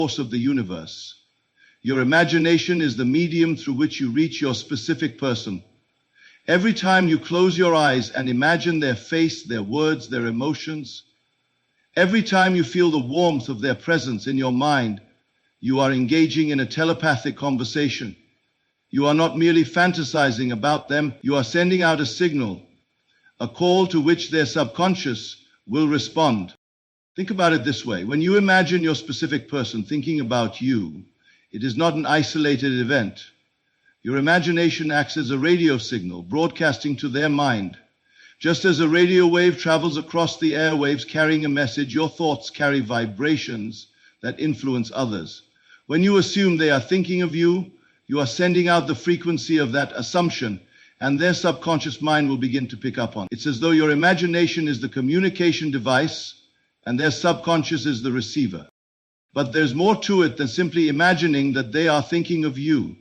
force of the universe. Your imagination is the medium through which you reach your specific person. Every time you close your eyes and imagine their face, their words, their emotions, every time you feel the warmth of their presence in your mind, you are engaging in a telepathic conversation. You are not merely fantasizing about them, you are sending out a signal, a call to which their subconscious will respond. Think about it this way. When you imagine your specific person thinking about you, it is not an isolated event. Your imagination acts as a radio signal, broadcasting to their mind. Just as a radio wave travels across the airwaves carrying a message, your thoughts carry vibrations that influence others. When you assume they are thinking of you, you are sending out the frequency of that assumption, and their subconscious mind will begin to pick up on it. It's as though your imagination is the communication device, and their subconscious is the receiver. But there's more to it than simply imagining that they are thinking of you.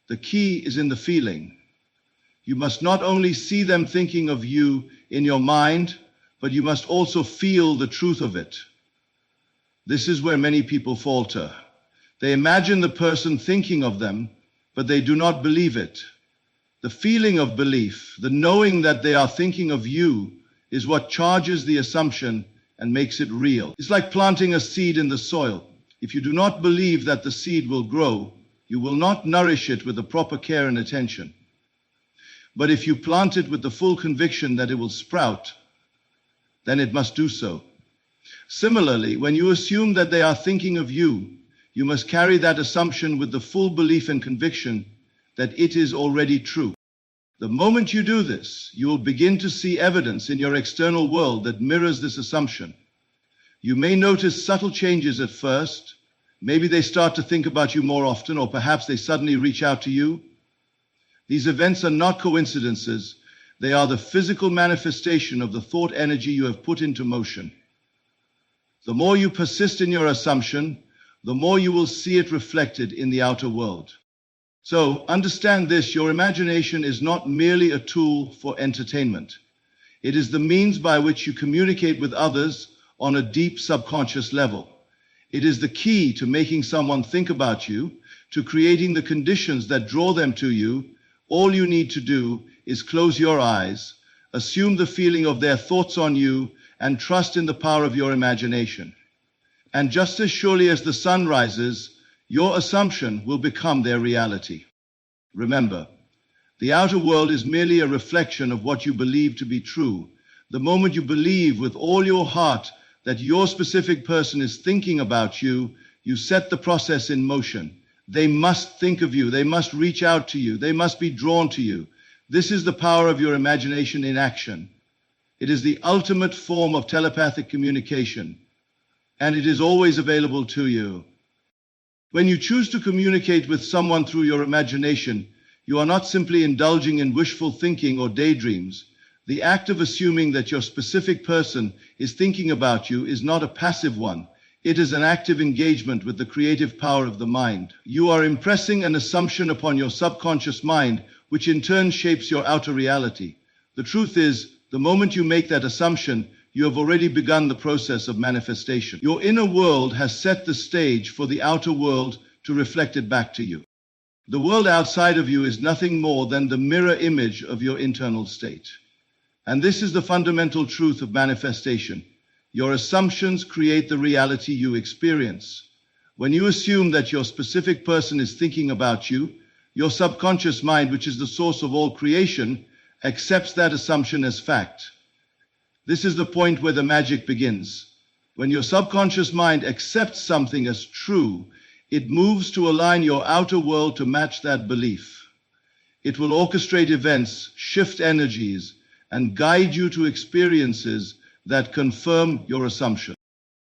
The key is in the feeling. You must not only see them thinking of you in your mind, but you must also feel the truth of it. This is where many people falter. They imagine the person thinking of them, but they do not believe it. The feeling of belief, the knowing that they are thinking of you, is what charges the assumption and makes it real. It's like planting a seed in the soil. If you do not believe that the seed will grow, you will not nourish it with the proper care and attention. But if you plant it with the full conviction that it will sprout, then it must do so. Similarly, when you assume that they are thinking of you, you must carry that assumption with the full belief and conviction that it is already true. The moment you do this, you will begin to see evidence in your external world that mirrors this assumption. You may notice subtle changes at first. Maybe they start to think about you more often, or perhaps they suddenly reach out to you. These events are not coincidences. They are the physical manifestation of the thought energy you have put into motion. The more you persist in your assumption, the more you will see it reflected in the outer world. So, understand this, your imagination is not merely a tool for entertainment. It is the means by which you communicate with others on a deep subconscious level. It is the key to making someone think about you, to creating the conditions that draw them to you. All you need to do is close your eyes, assume the feeling of their thoughts on you, and trust in the power of your imagination. And just as surely as the sun rises, your assumption will become their reality. Remember, the outer world is merely a reflection of what you believe to be true. The moment you believe with all your heart that your specific person is thinking about you, you set the process in motion. They must think of you. They must reach out to you. They must be drawn to you. This is the power of your imagination in action. It is the ultimate form of telepathic communication, and it is always available to you. When you choose to communicate with someone through your imagination, you are not simply indulging in wishful thinking or daydreams. The act of assuming that your specific person is thinking about you is not a passive one. It is an active engagement with the creative power of the mind. You are impressing an assumption upon your subconscious mind, which in turn shapes your outer reality. The truth is, the moment you make that assumption, you have already begun the process of manifestation. Your inner world has set the stage for the outer world to reflect it back to you. The world outside of you is nothing more than the mirror image of your internal state. And this is the fundamental truth of manifestation. Your assumptions create the reality you experience. When you assume that your specific person is thinking about you, your subconscious mind, which is the source of all creation, accepts that assumption as fact. This is the point where the magic begins. When your subconscious mind accepts something as true, it moves to align your outer world to match that belief. It will orchestrate events, shift energies, and guide you to experiences that confirm your assumption.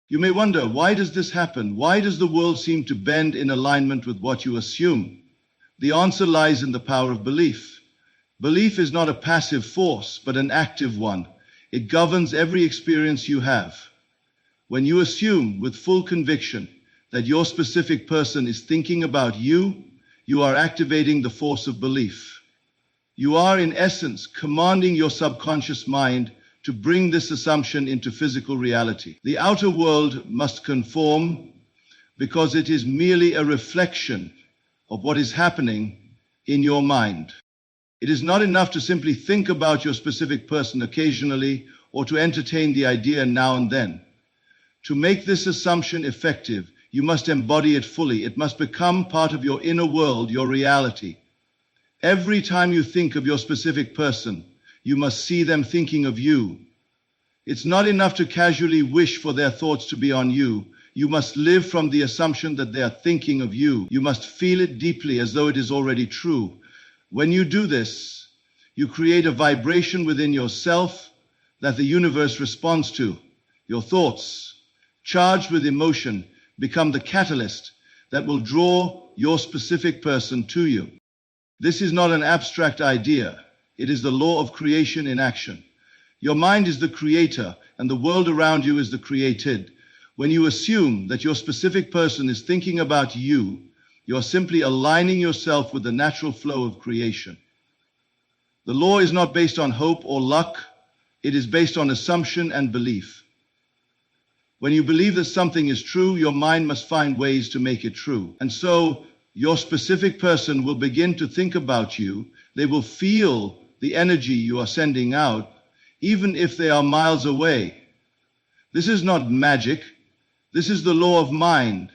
You may wonder, why does this happen? Why does the world seem to bend in alignment with what you assume? The answer lies in the power of belief. Belief is not a passive force, but an active one. It governs every experience you have. When you assume with full conviction that your specific person is thinking about you, you are activating the force of belief. You are, in essence, commanding your subconscious mind to bring this assumption into physical reality. The outer world must conform, because it is merely a reflection of what is happening in your mind. It is not enough to simply think about your specific person occasionally or to entertain the idea now and then. To make this assumption effective, you must embody it fully. It must become part of your inner world, your reality. Every time you think of your specific person, you must see them thinking of you. It's not enough to casually wish for their thoughts to be on you. You must live from the assumption that they are thinking of you. You must feel it deeply as though it is already true. When you do this, you create a vibration within yourself that the universe responds to. Your thoughts, charged with emotion, become the catalyst that will draw your specific person to you. This is not an abstract idea. It is the law of creation in action. Your mind is the creator, and the world around you is the created. When you assume that your specific person is thinking about you, you are simply aligning yourself with the natural flow of creation. The law is not based on hope or luck. It is based on assumption and belief. When you believe that something is true, your mind must find ways to make it true. And so, your specific person will begin to think about you. They will feel the energy you are sending out, even if they are miles away. This is not magic. This is the law of mind.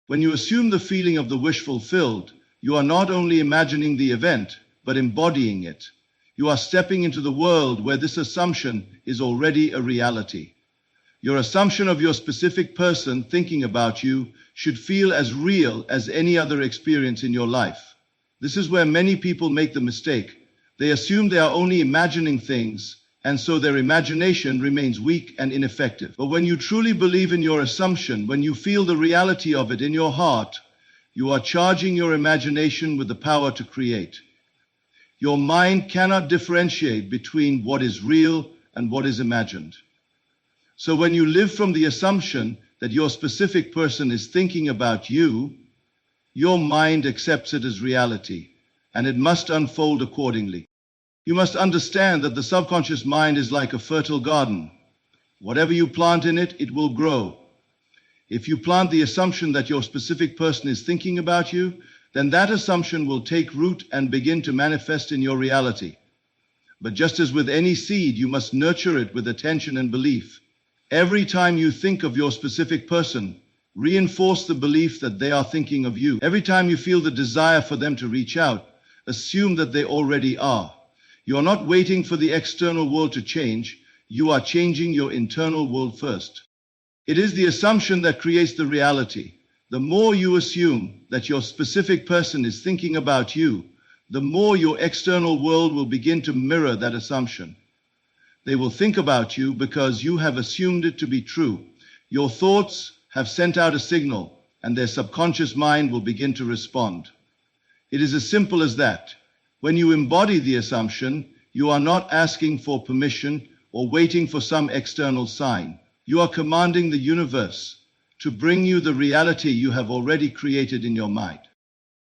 When you assume the feeling of the wish fulfilled, you are not only imagining the event, but embodying it. You are stepping into the world where this assumption is already a reality. Your assumption of your specific person thinking about you should feel as real as any other experience in your life. This is where many people make the mistake. They assume they are only imagining things, and so their imagination remains weak and ineffective. But when you truly believe in your assumption, when you feel the reality of it in your heart, you are charging your imagination with the power to create. Your mind cannot differentiate between what is real and what is imagined. So when you live from the assumption that your specific person is thinking about you, your mind accepts it as reality, and it must unfold accordingly. You must understand that the subconscious mind is like a fertile garden. Whatever you plant in it, it will grow. If you plant the assumption that your specific person is thinking about you, then that assumption will take root and begin to manifest in your reality. But just as with any seed, you must nurture it with attention and belief. Every time you think of your specific person, reinforce the belief that they are thinking of you. Every time you feel the desire for them to reach out, assume that they already are. You are not waiting for the external world to change. You are changing your internal world first. It is the assumption that creates the reality. The more you assume that your specific person is thinking about you, the more your external world will begin to mirror that assumption. They will think about you because you have assumed it to be true. Your thoughts have sent out a signal, and their subconscious mind will begin to respond. It is as simple as that. When you embody the assumption, you are not asking for permission or waiting for some external sign. You are commanding the universe to bring you the reality you have already created in your mind.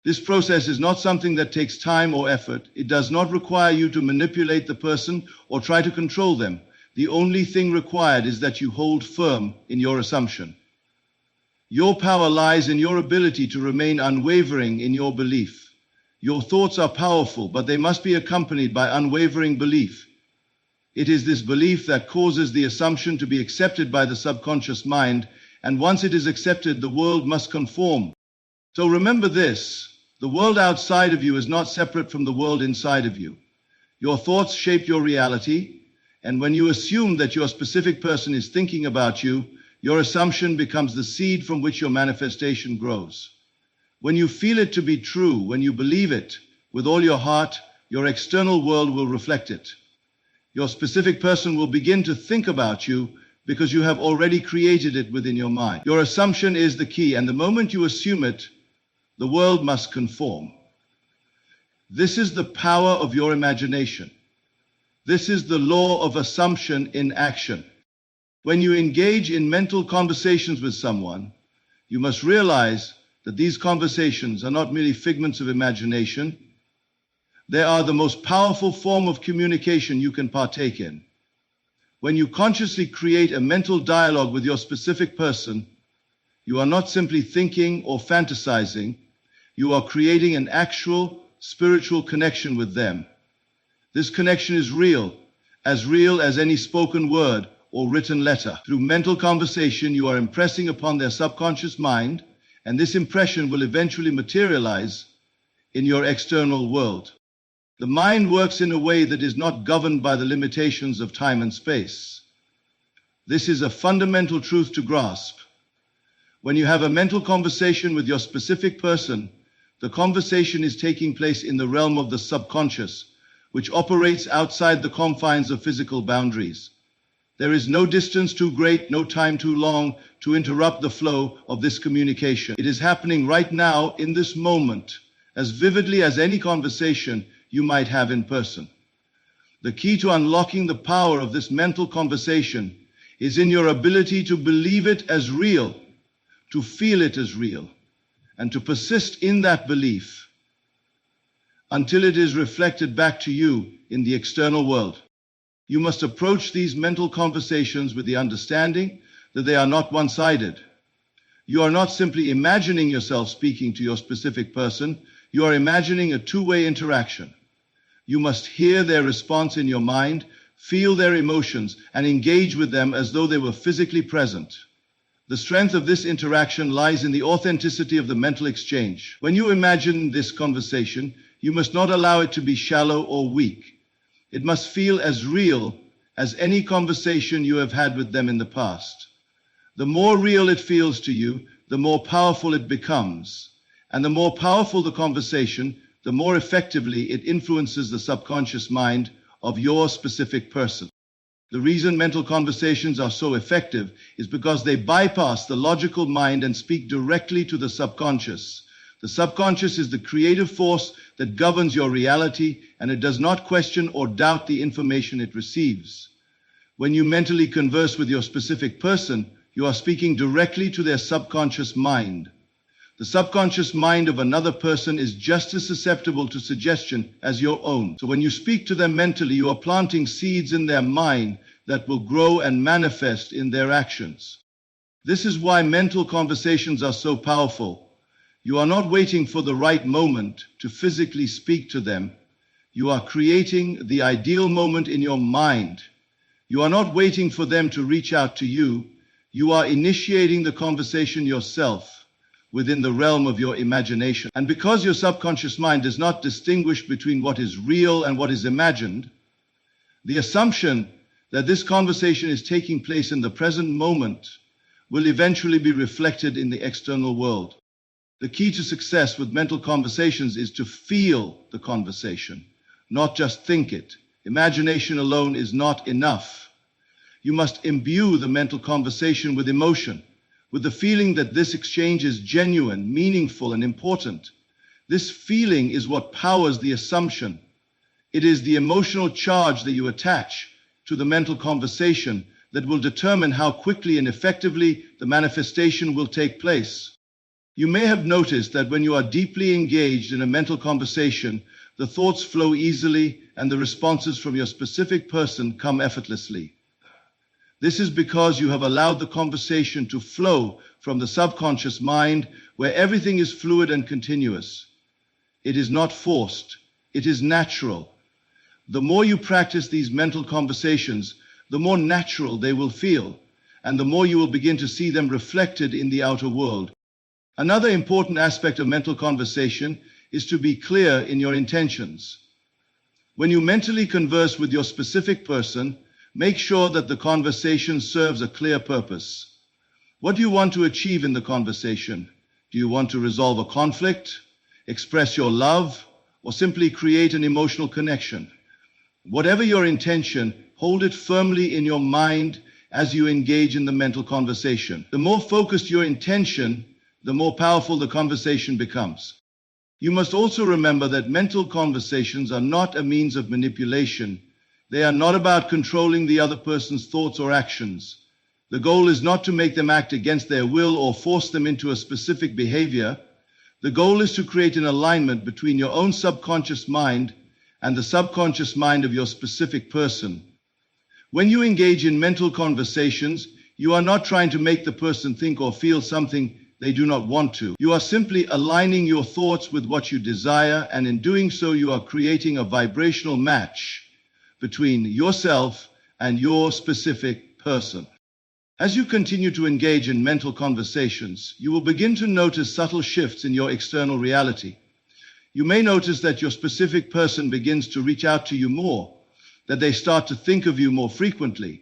This process is not something that takes time or effort. It does not require you to manipulate the person or try to control them. The only thing required is that you hold firm in your assumption. Your power lies in your ability to remain unwavering in your belief. Your thoughts are powerful, but they must be accompanied by unwavering belief. It is this belief that causes the assumption to be accepted by the subconscious mind, and once it is accepted, the world must conform. So remember this. The world outside of you is not separate from the world inside of you. Your thoughts shape your reality, and when you assume that your specific person is thinking about you, your assumption becomes the seed from which your manifestation grows. When you feel it to be true, when you believe it with all your heart, your external world will reflect it. Your specific person will begin to think about you because you have already created it within your mind. Your assumption is the key, and the moment you assume it, the world must conform. This is the power of your imagination. This is the law of assumption in action. When you engage in mental conversations with someone, you must realize that these conversations are not merely figments of imagination. They are the most powerful form of communication you can partake in. When you consciously create a mental dialogue with your specific person, You are not simply thinking or fantasizing. You are creating an actual spiritual connection with them. This connection is real as any spoken word or written letter. Through mental conversation, you are impressing upon their subconscious mind, and this impression will eventually materialize in your external world. The mind works in a way that is not governed by the limitations of time and space. This is a fundamental truth to grasp. When you have a mental conversation with your specific person, the conversation is taking place in the realm of the subconscious, which operates outside the confines of physical boundaries. There is no distance too great, no time too long to interrupt the flow of this communication. It is happening right now in this moment, as vividly as any conversation you might have in person. The key to unlocking the power of this mental conversation is in your ability to believe it as real, to feel it as real, and to persist in that belief until it is reflected back to you in the external world. You must approach these mental conversations with the understanding that they are not one-sided. You are not simply imagining yourself speaking to your specific person, you are imagining a two-way interaction. You must hear their response in your mind, feel their emotions, and engage with them as though they were physically present. The strength of this interaction lies in the authenticity of the mental exchange. When you imagine this conversation, you must not allow it to be shallow or weak. It must feel as real as any conversation you have had with them in the past. The more real it feels to you, the more powerful it becomes. And the more powerful the conversation, the more effectively it influences the subconscious mind of your specific person. The reason mental conversations are so effective is because they bypass the logical mind and speak directly to the subconscious. The subconscious is the creative force that governs your reality, and it does not question or doubt the information it receives. When you mentally converse with your specific person, you are speaking directly to their subconscious mind. The subconscious mind of another person is just as susceptible to suggestion as your own. So when you speak to them mentally, you are planting seeds in their mind that will grow and manifest in their actions. This is why mental conversations are so powerful. You are not waiting for the right moment to physically speak to them. You are creating the ideal moment in your mind. You are not waiting for them to reach out to you. You are initiating the conversation yourself within the realm of your imagination. And because your subconscious mind does not distinguish between what is real and what is imagined, the assumption that this conversation is taking place in the present moment will eventually be reflected in the external world. The key to success with mental conversations is to feel the conversation, not just think it. Imagination alone is not enough. You must imbue the mental conversation with emotion, with the feeling that this exchange is genuine, meaningful, and important. This feeling is what powers the assumption. It is the emotional charge that you attach to the mental conversation that will determine how quickly and effectively the manifestation will take place. You may have noticed that when you are deeply engaged in a mental conversation, the thoughts flow easily and the responses from your specific person come effortlessly. This is because you have allowed the conversation to flow from the subconscious mind, where everything is fluid and continuous. It is not forced. It is natural. The more you practice these mental conversations, the more natural they will feel, and the more you will begin to see them reflected in the outer world. Another important aspect of mental conversation is to be clear in your intentions. When you mentally converse with your specific person, make sure that the conversation serves a clear purpose. What do you want to achieve in the conversation? Do you want to resolve a conflict, express your love, or simply create an emotional connection? Whatever your intention, hold it firmly in your mind as you engage in the mental conversation. The more focused your intention, the more powerful the conversation becomes. You must also remember that mental conversations are not a means of manipulation. They are not about controlling the other person's thoughts or actions. The goal is not to make them act against their will or force them into a specific behavior. The goal is to create an alignment between your own subconscious mind and the subconscious mind of your specific person. When you engage in mental conversations, You are not trying to make the person think or feel something they do not want to. You are simply aligning your thoughts with what you desire, and in doing so, you are creating a vibrational match between yourself and your specific person. As you continue to engage in mental conversations, you will begin to notice subtle shifts in your external reality. You may notice that your specific person begins to reach out to you more, that they start to think of you more frequently,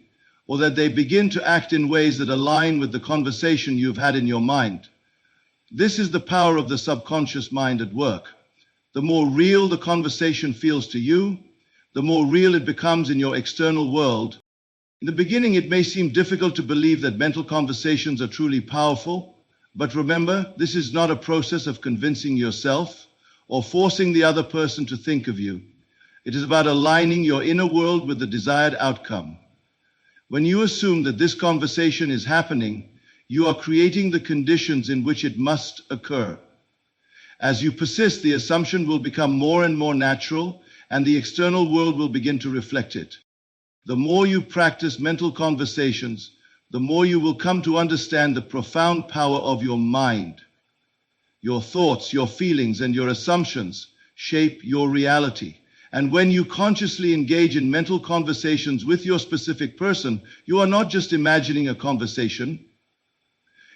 or that they begin to act in ways that align with the conversation you've had in your mind. This is the power of the subconscious mind at work. The more real the conversation feels to you, the more real it becomes in your external world. In the beginning, it may seem difficult to believe that mental conversations are truly powerful, but remember, this is not a process of convincing yourself or forcing the other person to think of you. It is about aligning your inner world with the desired outcome. When you assume that this conversation is happening, you are creating the conditions in which it must occur. As you persist, the assumption will become more and more natural, and the external world will begin to reflect it. The more you practice mental conversations, the more you will come to understand the profound power of your mind. Your thoughts, your feelings, and your assumptions shape your reality. And when you consciously engage in mental conversations with your specific person, you are not just imagining a conversation.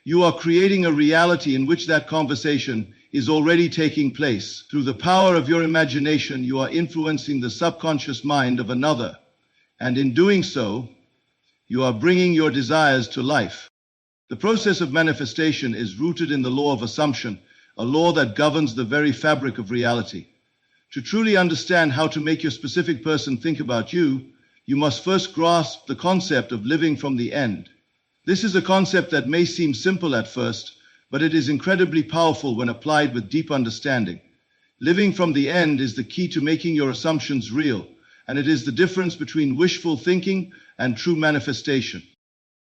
You are creating a reality in which that conversation is already taking place. Through the power of your imagination, you are influencing the subconscious mind of another. And in doing so, you are bringing your desires to life. The process of manifestation is rooted in the law of assumption, a law that governs the very fabric of reality. To truly understand how to make your specific person think about you, you must first grasp the concept of living from the end. This is a concept that may seem simple at first, but it is incredibly powerful when applied with deep understanding. Living from the end is the key to making your assumptions real, and it is the difference between wishful thinking and true manifestation.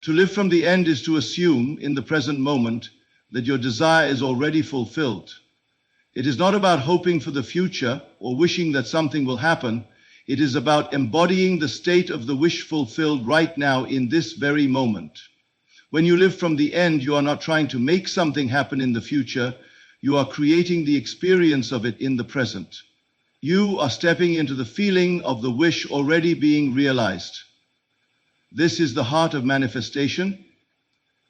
To live from the end is to assume, in the present moment, that your desire is already fulfilled. It is not about hoping for the future or wishing that something will happen. It is about embodying the state of the wish fulfilled right now in this very moment. When you live from the end, you are not trying to make something happen in the future. You are creating the experience of it in the present. You are stepping into the feeling of the wish already being realized. This is the heart of manifestation,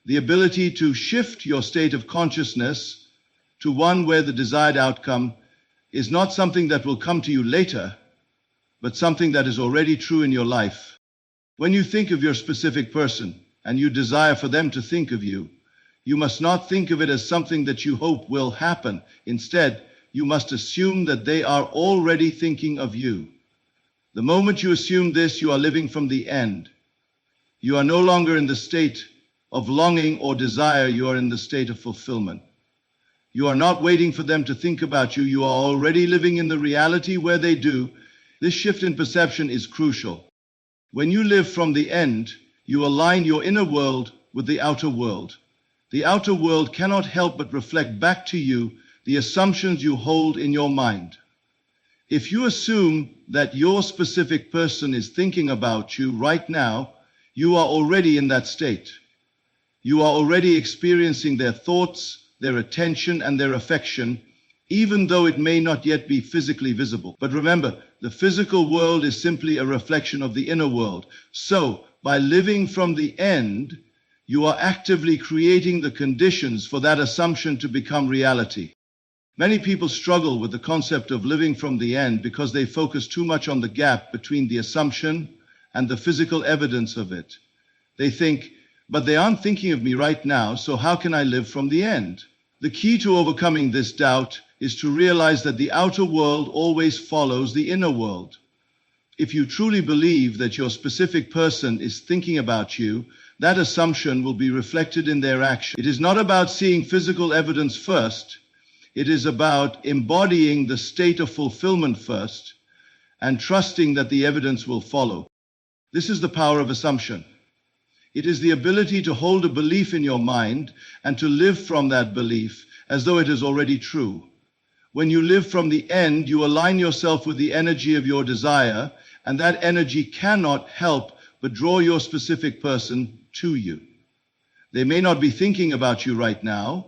the ability to shift your state of consciousness to one where the desired outcome is not something that will come to you later, but something that is already true in your life. When you think of your specific person and you desire for them to think of you, you must not think of it as something that you hope will happen. Instead, you must assume that they are already thinking of you. The moment you assume this, you are living from the end. You are no longer in the state of longing or desire, you are in the state of fulfillment. You are not waiting for them to think about you. You are already living in the reality where they do. This shift in perception is crucial. When you live from the end, you align your inner world with the outer world. The outer world cannot help but reflect back to you the assumptions you hold in your mind. If you assume that your specific person is thinking about you right now, you are already in that state. You are already experiencing their thoughts, their attention, and their affection, even though it may not yet be physically visible. But remember, the physical world is simply a reflection of the inner world. So, by living from the end, you are actively creating the conditions for that assumption to become reality. Many people struggle with the concept of living from the end because they focus too much on the gap between the assumption and the physical evidence of it. They think, but they aren't thinking of me right now, so how can I live from the end? The key to overcoming this doubt is to realize that the outer world always follows the inner world. If you truly believe that your specific person is thinking about you, that assumption will be reflected in their action. It is not about seeing physical evidence first. It is about embodying the state of fulfillment first and trusting that the evidence will follow. This is the power of assumption. It is the ability to hold a belief in your mind and to live from that belief as though it is already true. When you live from the end, you align yourself with the energy of your desire, and that energy cannot help but draw your specific person to you. They may not be thinking about you right now,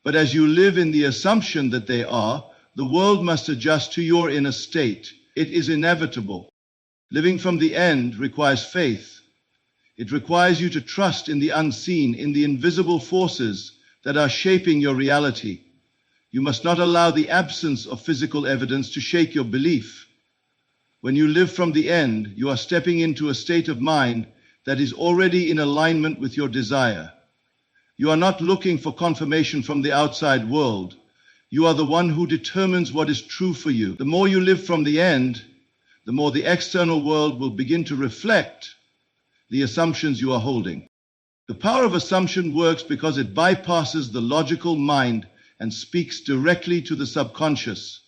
but as you live in the assumption that they are, the world must adjust to your inner state. It is inevitable. Living from the end requires faith. It requires you to trust in the unseen, in the invisible forces that are shaping your reality. You must not allow the absence of physical evidence to shake your belief. When you live from the end, you are stepping into a state of mind that is already in alignment with your desire. You are not looking for confirmation from the outside world. You are the one who determines what is true for you. The more you live from the end, the more the external world will begin to reflect the assumptions you are holding. The power of assumption works because it bypasses the logical mind and speaks directly to the subconscious.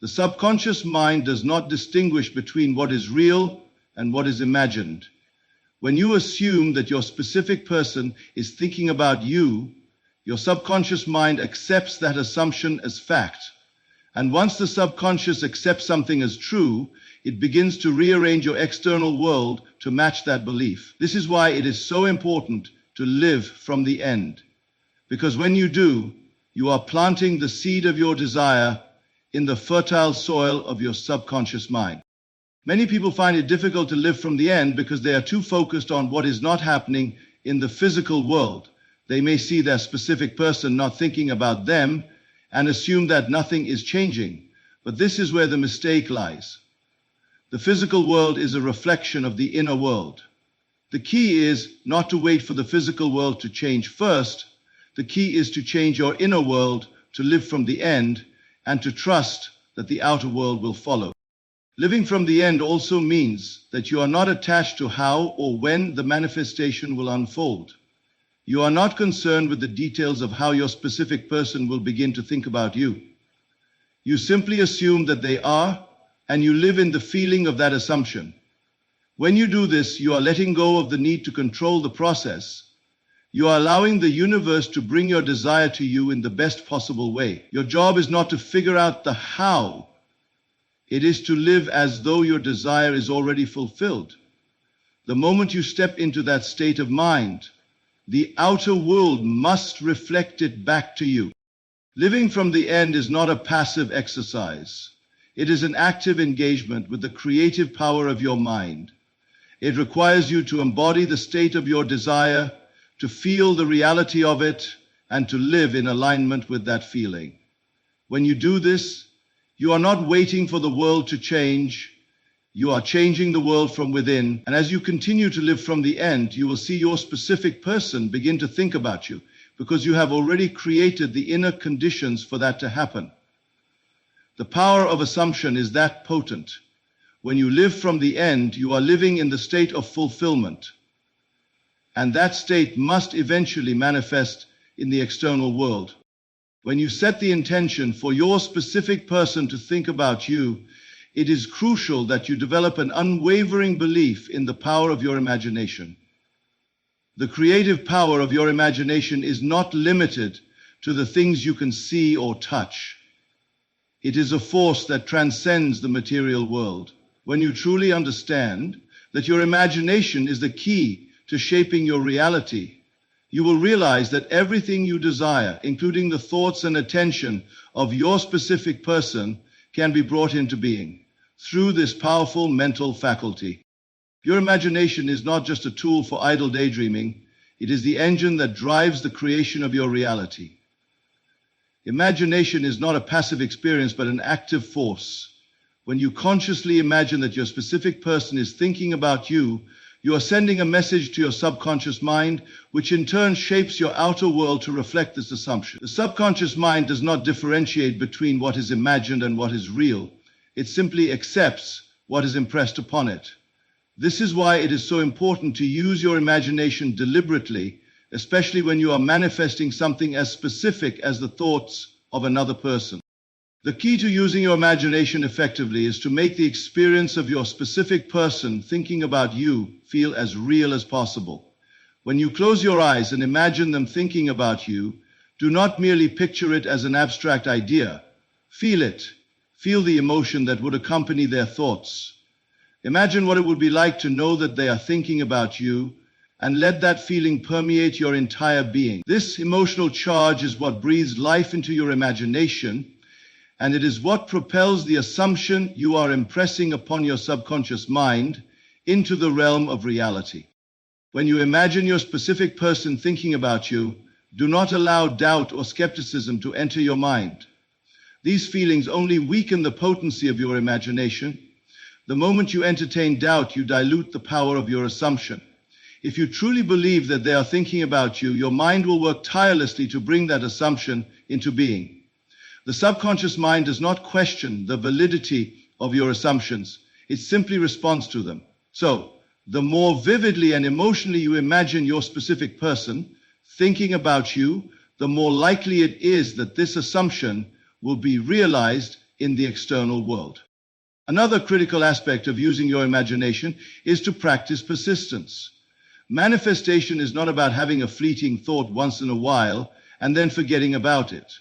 The subconscious mind does not distinguish between what is real and what is imagined. When you assume that your specific person is thinking about you, your subconscious mind accepts that assumption as fact. And once the subconscious accepts something as true, it begins to rearrange your external world to match that belief. This is why it is so important to live from the end. Because when you do, you are planting the seed of your desire in the fertile soil of your subconscious mind. Many people find it difficult to live from the end because they are too focused on what is not happening in the physical world. They may see their specific person not thinking about them and assume that nothing is changing. But this is where the mistake lies. The physical world is a reflection of the inner world. The key is not to wait for the physical world to change first. The key is to change your inner world, to live from the end, and to trust that the outer world will follow. Living from the end also means that you are not attached to how or when the manifestation will unfold. You are not concerned with the details of how your specific person will begin to think about you. You simply assume that they are, and you live in the feeling of that assumption. When you do this, you are letting go of the need to control the process. You are allowing the universe to bring your desire to you in the best possible way. Your job is not to figure out the how. It is to live as though your desire is already fulfilled. The moment you step into that state of mind, the outer world must reflect it back to you. Living from the end is not a passive exercise. It is an active engagement with the creative power of your mind. It requires you to embody the state of your desire, to feel the reality of it, and to live in alignment with that feeling. When you do this, you are not waiting for the world to change. You are changing the world from within. And as you continue to live from the end, you will see your specific person begin to think about you, because you have already created the inner conditions for that to happen. The power of assumption is that potent. When you live from the end, you are living in the state of fulfillment. And that state must eventually manifest in the external world. When you set the intention for your specific person to think about you, it is crucial that you develop an unwavering belief in the power of your imagination. The creative power of your imagination is not limited to the things you can see or touch. It is a force that transcends the material world. When you truly understand that your imagination is the key to shaping your reality, you will realize that everything you desire, including the thoughts and attention of your specific person, can be brought into being through this powerful mental faculty. Your imagination is not just a tool for idle daydreaming. It is the engine that drives the creation of your reality. Imagination is not a passive experience, but an active force. When you consciously imagine that your specific person is thinking about you, you are sending a message to your subconscious mind, which in turn shapes your outer world to reflect this assumption. The subconscious mind does not differentiate between what is imagined and what is real. It simply accepts what is impressed upon it. This is why it is so important to use your imagination deliberately, especially when you are manifesting something as specific as the thoughts of another person. The key to using your imagination effectively is to make the experience of your specific person thinking about you feel as real as possible. When you close your eyes and imagine them thinking about you, do not merely picture it as an abstract idea. Feel it. Feel the emotion that would accompany their thoughts. Imagine what it would be like to know that they are thinking about you and let that feeling permeate your entire being. This emotional charge is what breathes life into your imagination, and it is what propels the assumption you are impressing upon your subconscious mind into the realm of reality. When you imagine your specific person thinking about you, do not allow doubt or skepticism to enter your mind. These feelings only weaken the potency of your imagination. The moment you entertain doubt, you dilute the power of your assumption. If you truly believe that they are thinking about you, your mind will work tirelessly to bring that assumption into being. The subconscious mind does not question the validity of your assumptions. It simply responds to them. So, the more vividly and emotionally you imagine your specific person thinking about you, the more likely it is that this assumption will be realized in the external world. Another critical aspect of using your imagination is to practice persistence. Manifestation is not about having a fleeting thought once in a while and then forgetting about it.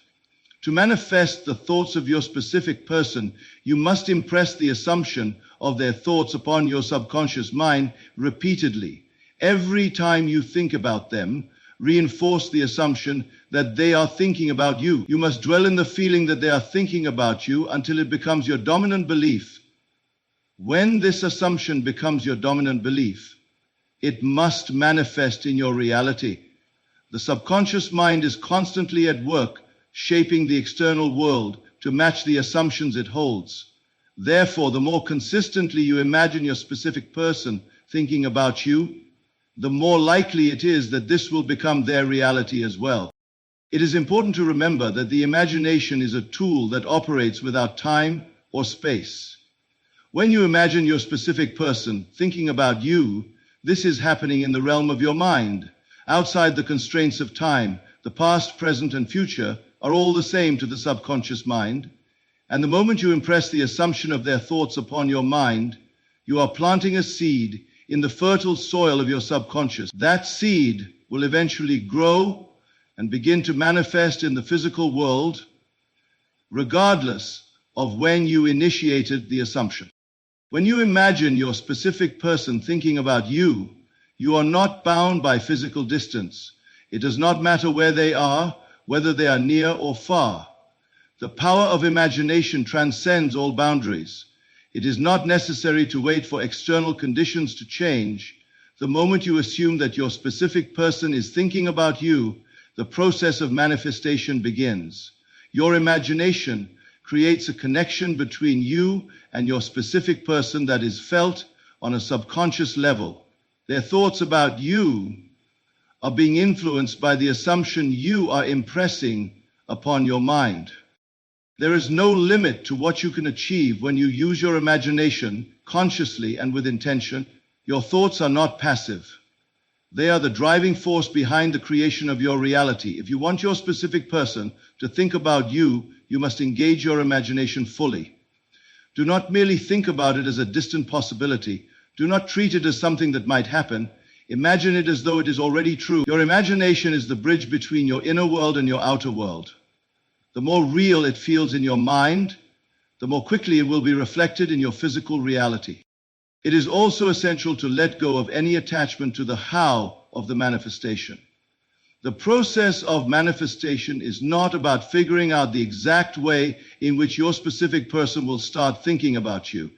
To manifest the thoughts of your specific person, you must impress the assumption of their thoughts upon your subconscious mind repeatedly. Every time you think about them, reinforce the assumption that they are thinking about you. You must dwell in the feeling that they are thinking about you until it becomes your dominant belief. When this assumption becomes your dominant belief, it must manifest in your reality. The subconscious mind is constantly at work, shaping the external world to match the assumptions it holds. Therefore, the more consistently you imagine your specific person thinking about you, the more likely it is that this will become their reality as well. It is important to remember that the imagination is a tool that operates without time or space. When you imagine your specific person thinking about you, this is happening in the realm of your mind. Outside the constraints of time, the past, present, and future are all the same to the subconscious mind, and the moment you impress the assumption of their thoughts upon your mind, you are planting a seed in the fertile soil of your subconscious. That seed will eventually grow and begin to manifest in the physical world, regardless of when you initiated the assumption. When you imagine your specific person thinking about you, you are not bound by physical distance. It does not matter where they are, whether they are near or far. The power of imagination transcends all boundaries. It is not necessary to wait for external conditions to change. The moment you assume that your specific person is thinking about you, the process of manifestation begins. Your imagination creates a connection between you and your specific person that is felt on a subconscious level. Their thoughts about you are being influenced by the assumption you are impressing upon your mind. There is no limit to what you can achieve when you use your imagination consciously and with intention. Your thoughts are not passive. They are the driving force behind the creation of your reality. If you want your specific person to think about you, you must engage your imagination fully. Do not merely think about it as a distant possibility. Do not treat it as something that might happen. Imagine it as though it is already true. Your imagination is the bridge between your inner world and your outer world. The more real it feels in your mind, the more quickly it will be reflected in your physical reality. It is also essential to let go of any attachment to the how of the manifestation. The process of manifestation is not about figuring out the exact way in which your specific person will start thinking about you.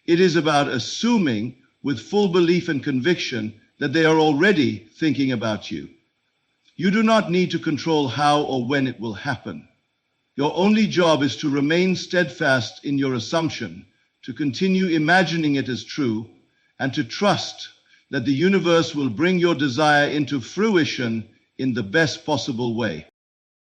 It is about assuming with full belief and conviction that they are already thinking about you. You do not need to control how or when it will happen. Your only job is to remain steadfast in your assumption, to continue imagining it as true, and to trust that the universe will bring your desire into fruition in the best possible way.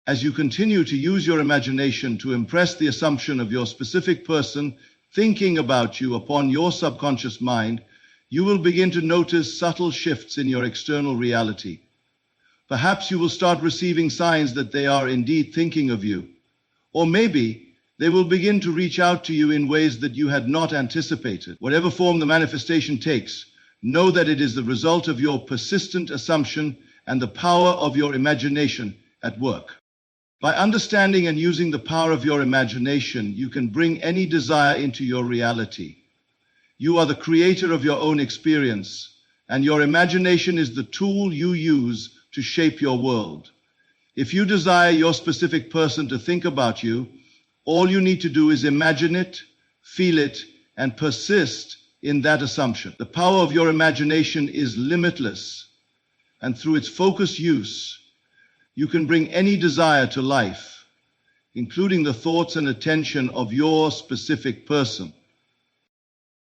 As you continue to use your imagination to impress the assumption of your specific person thinking about you upon your subconscious mind, you will begin to notice subtle shifts in your external reality. Perhaps you will start receiving signs that they are indeed thinking of you. Or maybe they will begin to reach out to you in ways that you had not anticipated. Whatever form the manifestation takes, know that it is the result of your persistent assumption and the power of your imagination at work. By understanding and using the power of your imagination, you can bring any desire into your reality. You are the creator of your own experience, and your imagination is the tool you use to shape your world. If you desire your specific person to think about you, all you need to do is imagine it, feel it, and persist in that assumption. The power of your imagination is limitless, and through its focused use, you can bring any desire to life, including the thoughts and attention of your specific person.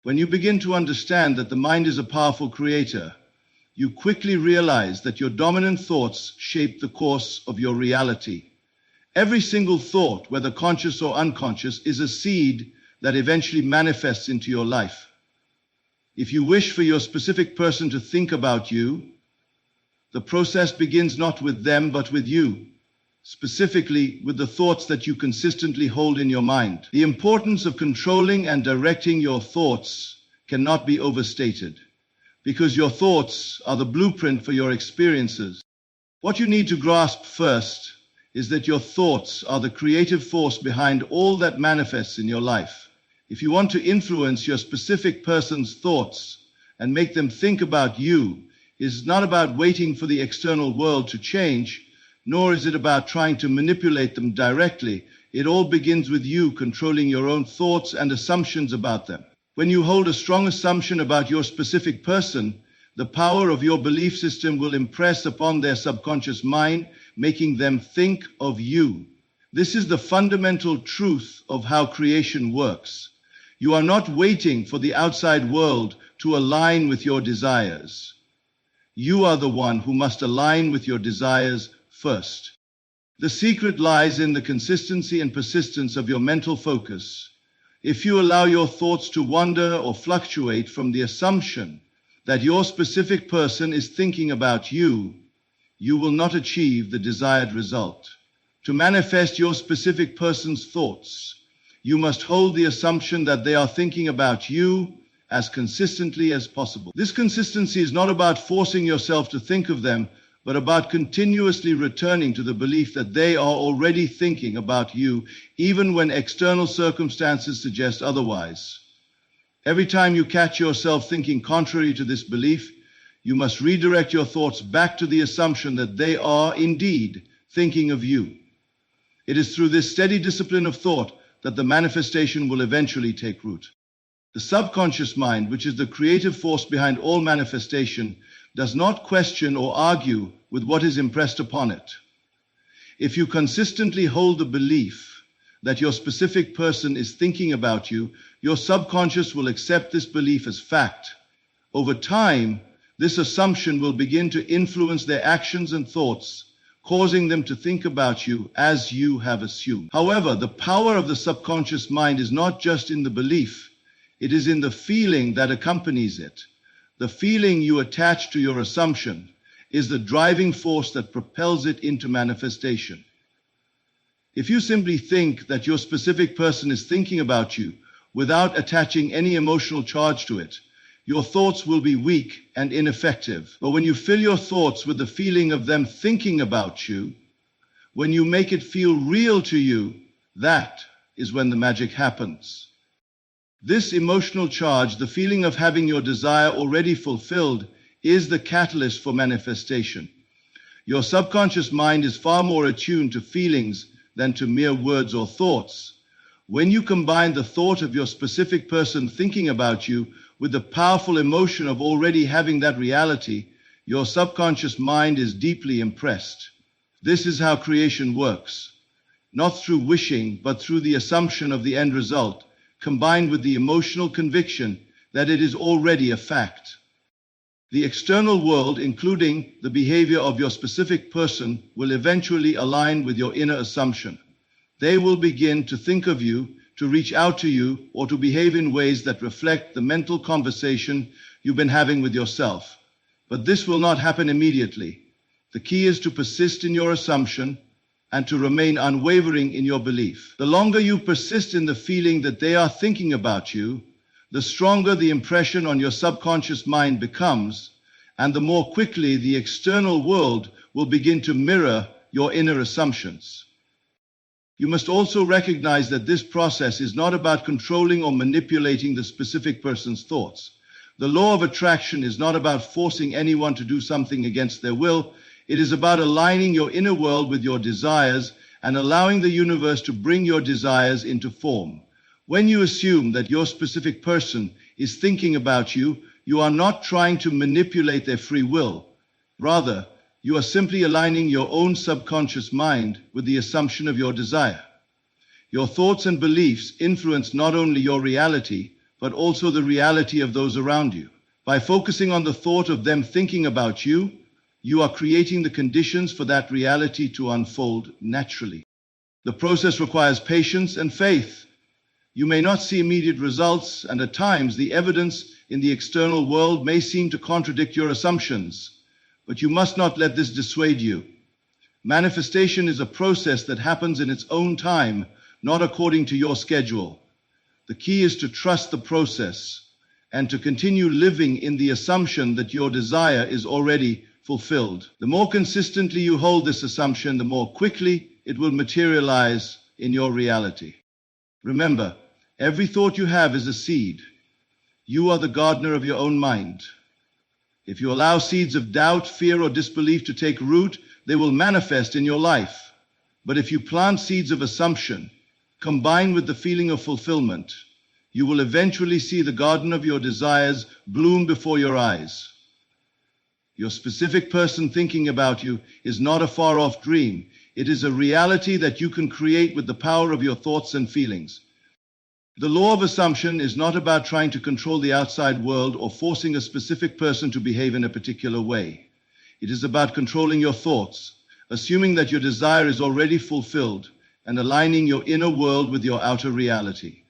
When you begin to understand that the mind is a powerful creator, you quickly realize that your dominant thoughts shape the course of your reality. Every single thought, whether conscious or unconscious, is a seed that eventually manifests into your life. If you wish for your specific person to think about you, the process begins not with them, but with you, specifically with the thoughts that you consistently hold in your mind. The importance of controlling and directing your thoughts cannot be overstated, because your thoughts are the blueprint for your experiences. What you need to grasp first is that your thoughts are the creative force behind all that manifests in your life. If you want to influence your specific person's thoughts and make them think about you, it's not about waiting for the external world to change, nor is it about trying to manipulate them directly. It all begins with you controlling your own thoughts and assumptions about them. When you hold a strong assumption about your specific person, the power of your belief system will impress upon their subconscious mind, making them think of you. This is the fundamental truth of how creation works. You are not waiting for the outside world to align with your desires. You are the one who must align with your desires first. The secret lies in the consistency and persistence of your mental focus. If you allow your thoughts to wander or fluctuate from the assumption that your specific person is thinking about you, you will not achieve the desired result. To manifest your specific person's thoughts, you must hold the assumption that they are thinking about you as consistently as possible. This consistency is not about forcing yourself to think of them, but about continuously returning to the belief that they are already thinking about you, even when external circumstances suggest otherwise. Every time you catch yourself thinking contrary to this belief, you must redirect your thoughts back to the assumption that they are indeed thinking of you. It is through this steady discipline of thought that the manifestation will eventually take root. The subconscious mind, which is the creative force behind all manifestation, does not question or argue with what is impressed upon it. If you consistently hold the belief that your specific person is thinking about you, your subconscious will accept this belief as fact. Over time, this assumption will begin to influence their actions and thoughts, causing them to think about you as you have assumed. However, the power of the subconscious mind is not just in the belief, it is in the feeling that accompanies it. The feeling you attach to your assumption is the driving force that propels it into manifestation. If you simply think that your specific person is thinking about you without attaching any emotional charge to it, your thoughts will be weak and ineffective. But when you fill your thoughts with the feeling of them thinking about you, when you make it feel real to you, that is when the magic happens. This emotional charge, the feeling of having your desire already fulfilled, is the catalyst for manifestation. Your subconscious mind is far more attuned to feelings than to mere words or thoughts. When you combine the thought of your specific person thinking about you with the powerful emotion of already having that reality, your subconscious mind is deeply impressed. This is how creation works, not through wishing, but through the assumption of the end result, combined with the emotional conviction that it is already a fact. The external world, including the behavior of your specific person, will eventually align with your inner assumption. They will begin to think of you, to reach out to you, or to behave in ways that reflect the mental conversation you've been having with yourself. But this will not happen immediately. The key is to persist in your assumption and to remain unwavering in your belief. The longer you persist in the feeling that they are thinking about you, the stronger the impression on your subconscious mind becomes, and the more quickly the external world will begin to mirror your inner assumptions. You must also recognize that this process is not about controlling or manipulating the specific person's thoughts, The law of attraction is not about forcing anyone to do something against their will. It is about aligning your inner world with your desires and allowing the universe to bring your desires into form. When you assume that your specific person is thinking about you, you are not trying to manipulate their free will. Rather, you are simply aligning your own subconscious mind with the assumption of your desire. Your thoughts and beliefs influence not only your reality, but also the reality of those around you. By focusing on the thought of them thinking about you, you are creating the conditions for that reality to unfold naturally. The process requires patience and faith. You may not see immediate results, and at times the evidence in the external world may seem to contradict your assumptions, but you must not let this dissuade you. Manifestation is a process that happens in its own time, not according to your schedule. The key is to trust the process and to continue living in the assumption that your desire is already fulfilled. The more consistently you hold this assumption, the more quickly it will materialize in your reality. Remember, every thought you have is a seed. You are the gardener of your own mind. If you allow seeds of doubt, fear, or disbelief to take root, they will manifest in your life. But if you plant seeds of assumption, combined with the feeling of fulfillment, you will eventually see the garden of your desires bloom before your eyes. Your specific person thinking about you is not a far-off dream. It is a reality that you can create with the power of your thoughts and feelings. The law of assumption is not about trying to control the outside world or forcing a specific person to behave in a particular way. It is about controlling your thoughts, assuming that your desire is already fulfilled, and aligning your inner world with your outer reality.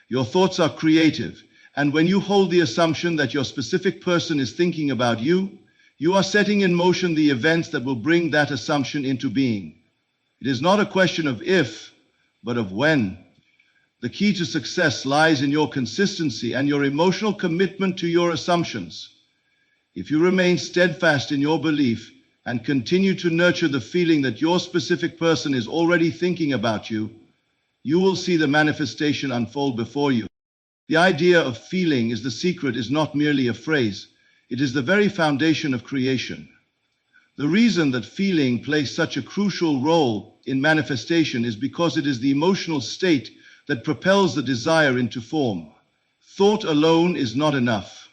Your thoughts are creative, and when you hold the assumption that your specific person is thinking about you, you are setting in motion the events that will bring that assumption into being. It is not a question of if, but of when. The key to success lies in your consistency and your emotional commitment to your assumptions. If you remain steadfast in your belief and continue to nurture the feeling that your specific person is already thinking about you, you will see the manifestation unfold before you. The idea of feeling is the secret is not merely a phrase. It is the very foundation of creation. The reason that feeling plays such a crucial role in manifestation is because it is the emotional state that propels the desire into form. Thought alone is not enough.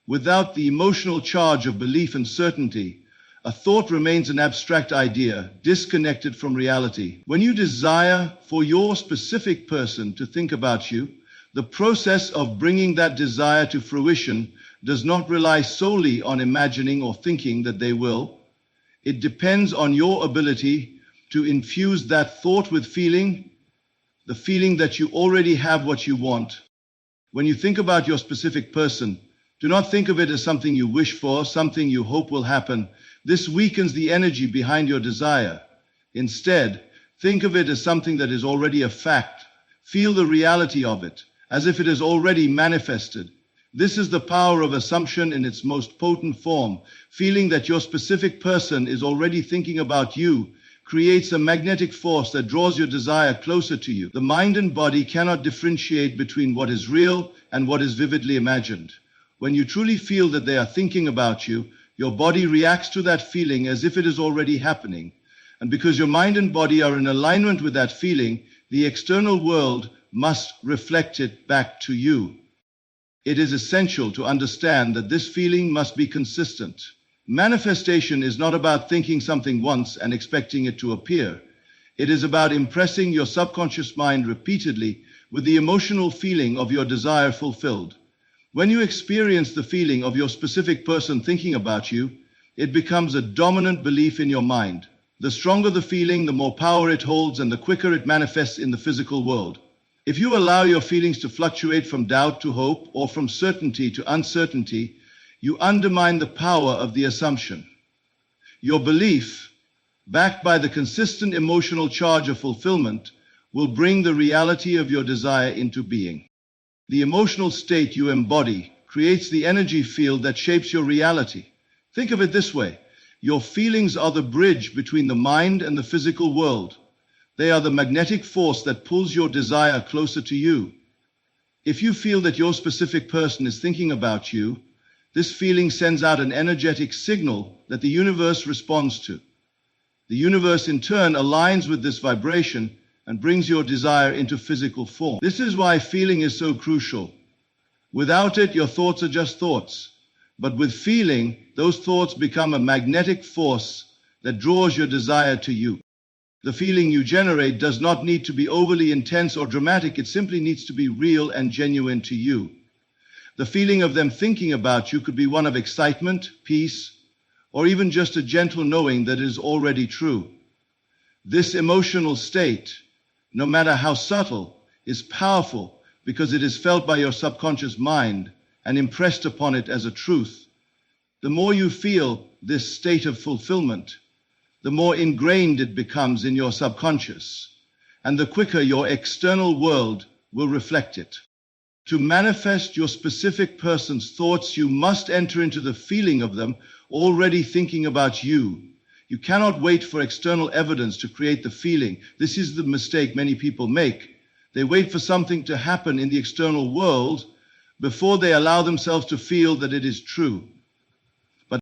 Without the emotional charge of belief and certainty, a thought remains an abstract idea, disconnected from reality. When you desire for your specific person to think about you, the process of bringing that desire to fruition does not rely solely on imagining or thinking that they will. It depends on your ability to infuse that thought with feeling, the feeling that you already have what you want. When you think about your specific person, do not think of it as something you wish for, something you hope will happen. This weakens the energy behind your desire. Instead, think of it as something that is already a fact. Feel the reality of it, as if it is already manifested. This is the power of assumption in its most potent form. Feeling that your specific person is already thinking about you creates a magnetic force that draws your desire closer to you. The mind and body cannot differentiate between what is real and what is vividly imagined. When you truly feel that they are thinking about you, your body reacts to that feeling as if it is already happening. And because your mind and body are in alignment with that feeling, the external world must reflect it back to you. It is essential to understand that this feeling must be consistent. Manifestation is not about thinking something once and expecting it to appear. It is about impressing your subconscious mind repeatedly with the emotional feeling of your desire fulfilled. When you experience the feeling of your specific person thinking about you, it becomes a dominant belief in your mind. The stronger the feeling, the more power it holds, and the quicker it manifests in the physical world. If you allow your feelings to fluctuate from doubt to hope or from certainty to uncertainty, you undermine the power of the assumption. Your belief, backed by the consistent emotional charge of fulfillment, will bring the reality of your desire into being. The emotional state you embody creates the energy field that shapes your reality. Think of it this way. Your feelings are the bridge between the mind and the physical world. They are the magnetic force that pulls your desire closer to you. If you feel that your specific person is thinking about you, this feeling sends out an energetic signal that the universe responds to. The universe in turn aligns with this vibration and brings your desire into physical form. This is why feeling is so crucial. Without it, your thoughts are just thoughts. But with feeling, those thoughts become a magnetic force that draws your desire to you. The feeling you generate does not need to be overly intense or dramatic. It simply needs to be real and genuine to you. The feeling of them thinking about you could be one of excitement, peace, or even just a gentle knowing that it is already true. This emotional state, no matter how subtle, is powerful because it is felt by your subconscious mind and impressed upon it as a truth. The more you feel this state of fulfillment, the more ingrained it becomes in your subconscious, and the quicker your external world will reflect it. To manifest your specific person's thoughts, you must enter into the feeling of them already thinking about you. You cannot wait for external evidence to create the feeling. This is the mistake many people make. They wait for something to happen in the external world before they allow themselves to feel that it is true.